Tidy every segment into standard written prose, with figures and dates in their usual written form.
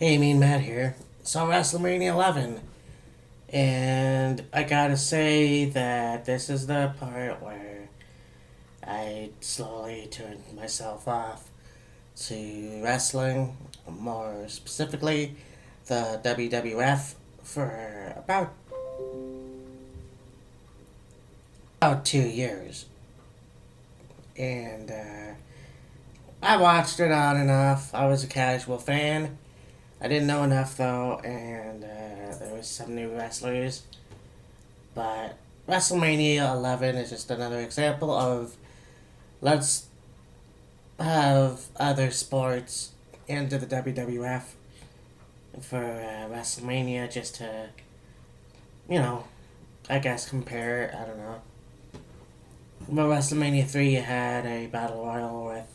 Hey, Mean Matt here. So, WrestleMania 11. And I gotta say that this is the part where I slowly turned myself off to wrestling, more specifically the WWF, for about 2 years. And I watched it on and off. I was a casual fan. I didn't know enough though, and there was some new wrestlers. But WrestleMania 11 is just another example of let's have other sports into the WWF for WrestleMania just to, you know, I guess compare. I don't know. Well, WrestleMania 3, you had a battle royal with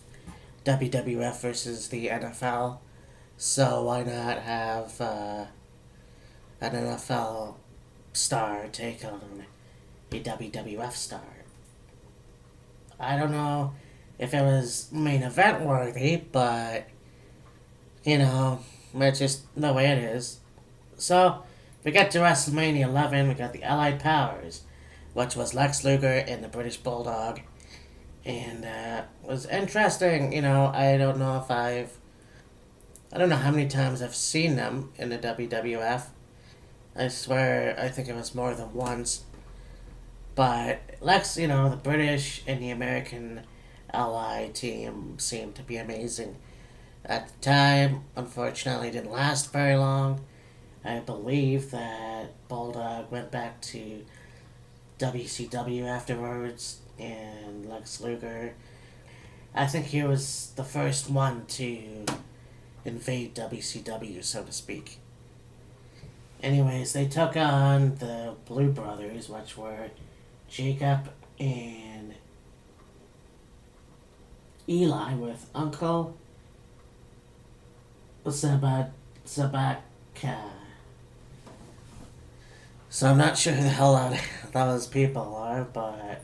WWF versus the NFL. So why not have an NFL star take on a WWF star? I don't know if it was main event worthy, but you know, it's just the way it is. So we get to WrestleMania 11. We got the Allied Powers, which was Lex Luger and the British Bulldog, and was interesting. I don't know how many times I've seen them in the WWF. I swear, I think it was more than once. But Lex, the British and the American Ally team seemed to be amazing. At the time, unfortunately, it didn't last very long. I believe that Bulldog went back to WCW afterwards, and Lex Luger. I think he was the first one to invade WCW, so to speak. Anyways, they took on the Blue Brothers, which were Jacob and Eli with Uncle Sabaka. So I'm not sure who the hell those people are, but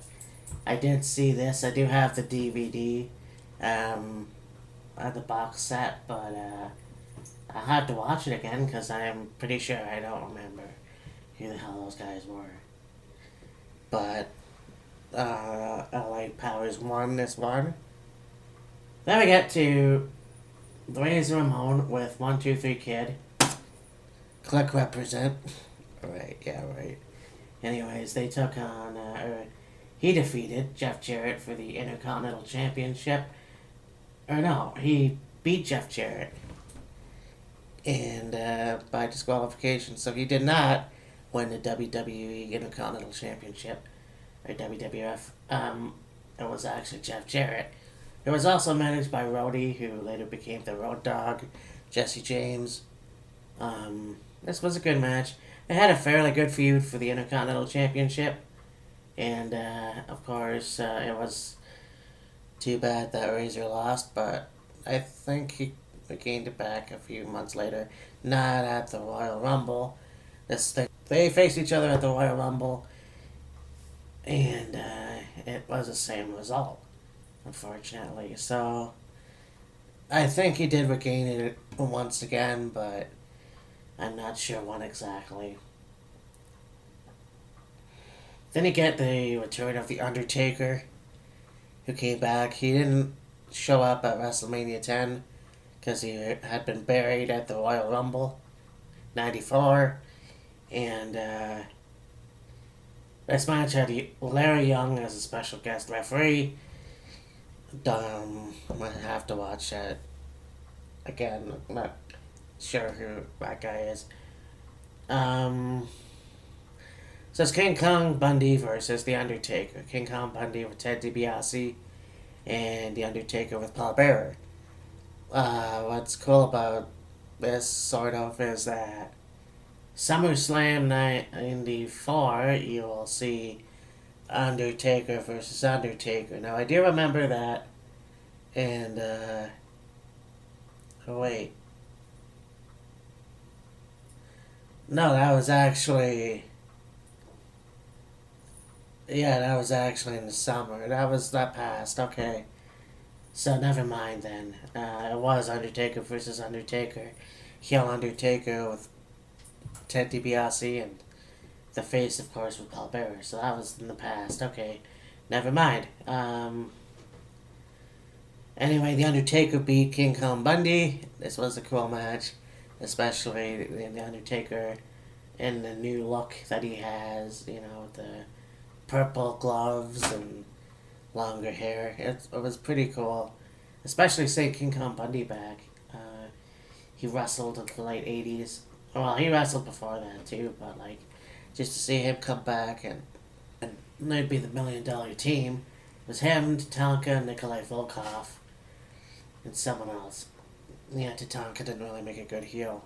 I did see this. I do have the DVD, the box set, but I'll have to watch it again because I'm pretty sure I don't remember who the hell those guys were. But LA Powers won this one. Then we get to the Razor Ramon with 123 Kid. Click represent. Right, yeah, right. Anyways, they took on, he defeated Jeff Jarrett for the Intercontinental Championship. Or no, he beat Jeff Jarrett and by disqualification. So he did not win the WWE Intercontinental Championship or WWF. It was actually Jeff Jarrett. It was also managed by Rhodey, who later became the Road Dogg, Jesse James. This was a good match. They had a fairly good feud for the Intercontinental Championship, and of course, it was too bad that Razor lost, but I think he gained it back a few months later. Not at the Royal Rumble. They faced each other at the Royal Rumble, and it was the same result, unfortunately. So I think he did regain it once again, but I'm not sure when exactly. Then you get the return of The Undertaker, who came back. He didn't show up at WrestleMania 10 because he had been buried at the Royal Rumble 94. And this match had Larry Young as a special guest referee. I might have to watch that again. I'm not sure who that guy is. So it's King Kong Bundy versus The Undertaker. King Kong Bundy with Ted DiBiase and The Undertaker with Paul Bearer. What's cool about this, sort of, is that SummerSlam 94, you will see Undertaker versus Undertaker. Now, I do remember that, and, oh, wait. No, that was actually... Yeah, that was actually in the summer. That passed, okay. So never mind then. It was Undertaker versus Undertaker. heel Undertaker with Ted DiBiase, and the face, of course, with Paul Bearer. So that was in the past. Okay, never mind. Anyway, The Undertaker beat King Kong Bundy. This was a cool match, especially The Undertaker in the new look that he has, with the purple gloves and longer hair. It was pretty cool, especially seeing King Kong Bundy back. He wrestled in the late 80s. Well, he wrestled before that too, but just to see him come back and they'd be the $1 Million Team. It was him, Tatanka, Nikolai Volkov, and someone else. Yeah, Tatanka didn't really make a good heel.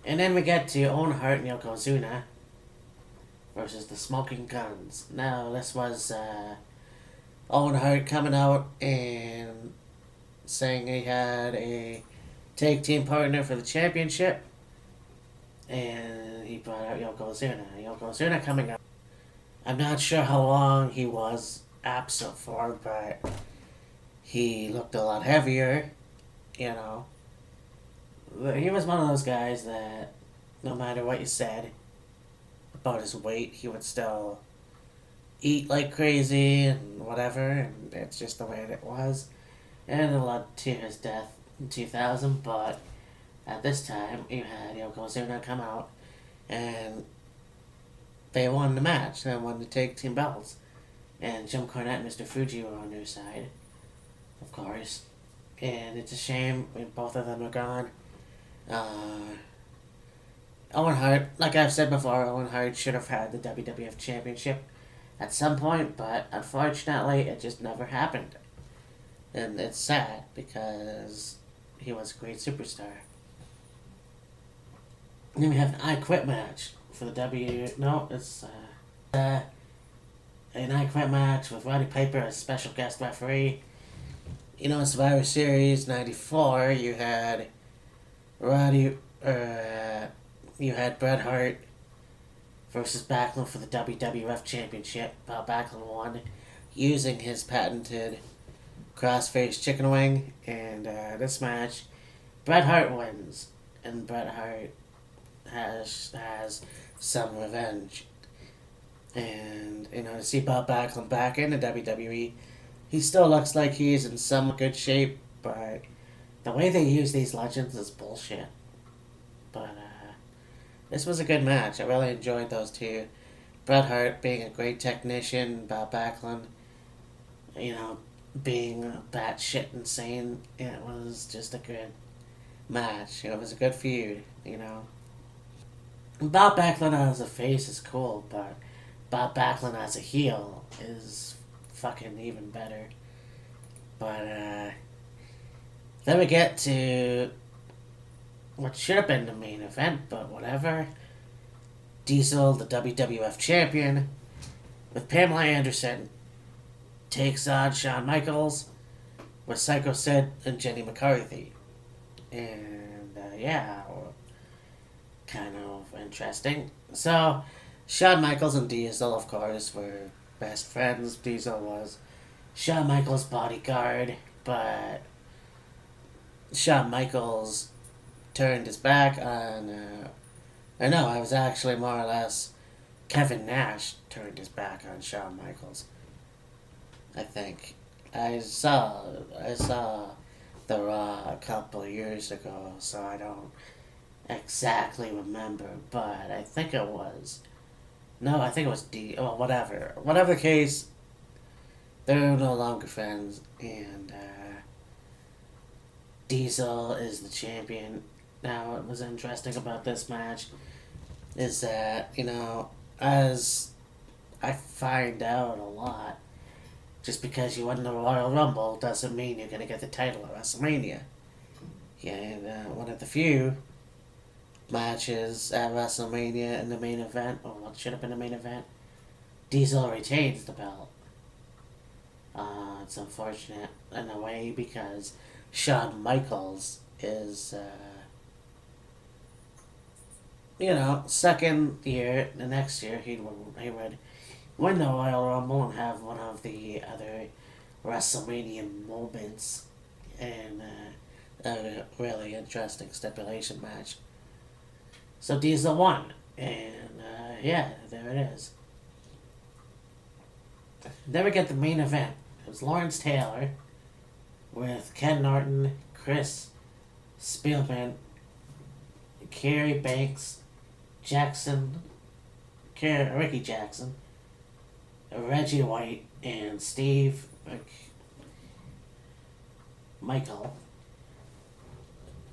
And then we get to Owen Hart and Yokozuna versus the Smoking Guns. Now, this was Owen Hart coming out and saying he had a tag team partner for the championship. And he brought out Yokozuna. Yokozuna coming out. I'm not sure how long he was absent for, but he looked a lot heavier, you know. He was one of those guys that no matter what you said about his weight, he would still eat like crazy and whatever, and it's just the way it was. And it led to his death in 2000, but at this time, you had Yokozuna come out, and they won the match. They won the tag team belts. And Jim Cornette and Mr. Fuji were on their side, of course. And it's a shame when both of them are gone. Owen Hart, like I've said before, Owen Hart should have had the WWF Championship at some point, but unfortunately, it just never happened. And it's sad because he was a great superstar. And then we have an I Quit match for the No, it's an I Quit match with Roddy Piper as special guest referee. Survivor Series '94, you had you had Bret Hart versus Backlund for the WWF Championship. Backlund won using his patented crossface chicken wing, and this match, Bret Hart wins, and Bret Hart has some revenge. And to see Bob Backlund back in the WWE, he still looks like he's in some good shape, but the way they use these legends is bullshit. But this was a good match. I really enjoyed those two. Bret Hart being a great technician, Bob Backlund, being batshit insane. It was just a good match. It was a good feud. Bob Backlund as a face is cool, but Bob Backlund as a heel is fucking even better. But then we get to what should have been the main event, but whatever. Diesel, the WWF champion, with Pamela Anderson, takes on Shawn Michaels with Psycho Sid and Jenny McCarthy. And kind of interesting. So, Shawn Michaels and Diesel, of course, were best friends. Diesel was Shawn Michaels' bodyguard, but Shawn Michaels turned his back on. I know, it was actually more or less Kevin Nash turned his back on Shawn Michaels. I think. I saw the Raw a couple of years ago, so I don't exactly remember, but I think it was. No, I think it was whatever. Whatever the case, they're no longer friends, and Diesel is the champion. Now, what was interesting about this match is that, as I find out a lot, just because you win the Royal Rumble doesn't mean you're going to get the title at WrestleMania. Yeah, and one of the few matches at WrestleMania in the main event, or what should have been the main event, Diesel retains the belt. It's unfortunate in a way because Shawn Michaels is, second year, the next year he would win the Royal Rumble and have one of the other WrestleMania moments and a really interesting stipulation match. So Diesel won, and yeah, there it is. Then we get the main event. It was Lawrence Taylor with Ken Norton, Chris Spielman, Kerry Banks, Jackson, Ricky Jackson, Reggie White, and Steve Michael,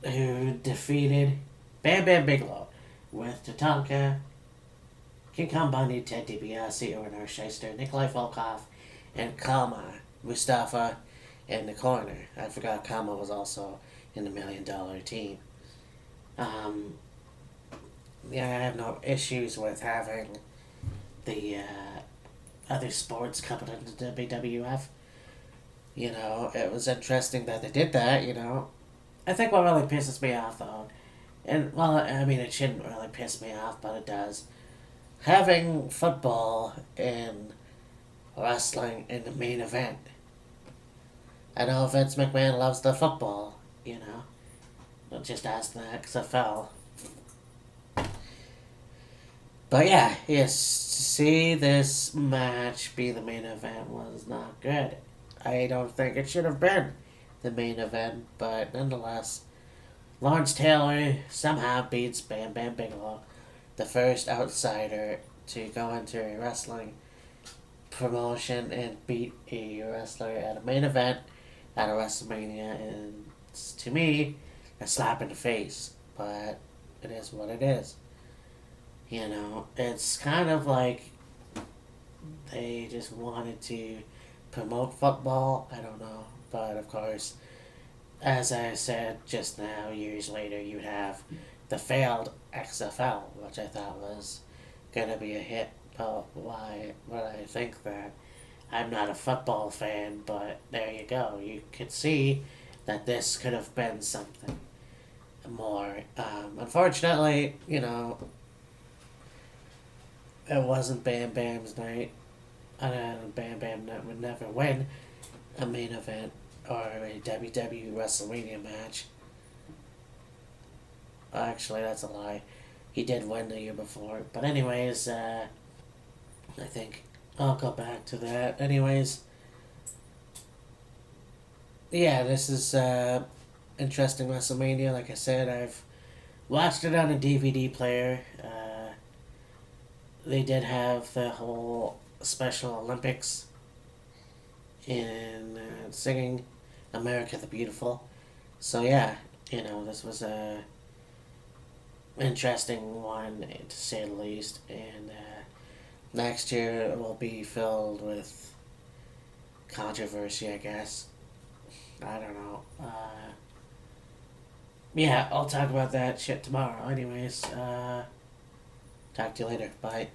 who defeated Bam Bam Bigelow with Tatanka, King Kong Bundy, Ted DiBiase, Ornar Shyster, Nikolai Volkov, and Kama Mustafa in the corner. I forgot Kama was also in the $1 Million Team. Um, yeah, I have no issues with having the other sports coming into WWF. It was interesting that they did that. I think what really pisses me off, though, and, well, I mean, it shouldn't really piss me off, but it does. Having football and wrestling in the main event. I know Vince McMahon loves the football. Just ask the XFL. But yeah, yes, to see this match be the main event was not good. I don't think it should have been the main event, but nonetheless, Lawrence Taylor somehow beats Bam Bam Bigelow, the first outsider to go into a wrestling promotion and beat a wrestler at a main event at a WrestleMania, and it's, to me, a slap in the face. But it is what it is. It's kind of like they just wanted to promote football. I don't know. But of course, as I said just now, years later, you have the failed XFL, which I thought was going to be a hit. But why would I think that? I'm not a football fan, but there you go. You could see that this could have been something more. Unfortunately, it wasn't Bam Bam's night. And Bam Bam would never win a main event or a WWE WrestleMania match. Actually, that's a lie. He did win the year before. But anyways, I think I'll go back to that. Anyways, yeah, this is interesting WrestleMania. Like I said, I've watched it on a DVD player. They did have the whole Special Olympics in singing America the Beautiful. So yeah, this was a interesting one to say the least. And next year will be filled with controversy, I guess. I don't know. Yeah, I'll talk about that shit tomorrow. Anyways, talk to you later. Bye.